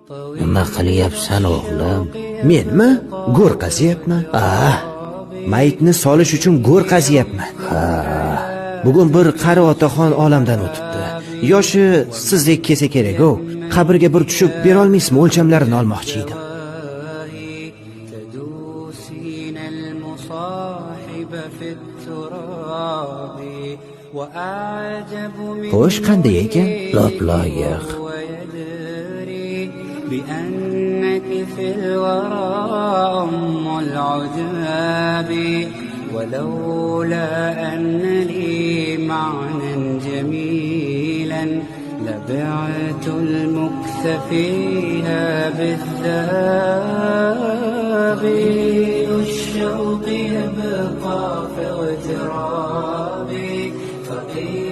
Nima qilyapsan o'g'lim? Menmi? Go'r qazyapman. Mayitni solish uchun go'r qazyapman. Bugun bir qari otaxon olamdan o'tibdi. Yoshi sizdek kelsa kerak-ku. Qabrga bir tushib bera olmaysizmi? O'lchamlarini olmoqchi edim. Xo'sh, qanday ekan? Lop-loyiq. بأنك في الورى أم العجاب ولولا أن لي معنى جميلا لبعت المكث فيها بالذهب الشوق يبقى في اغترابي فقير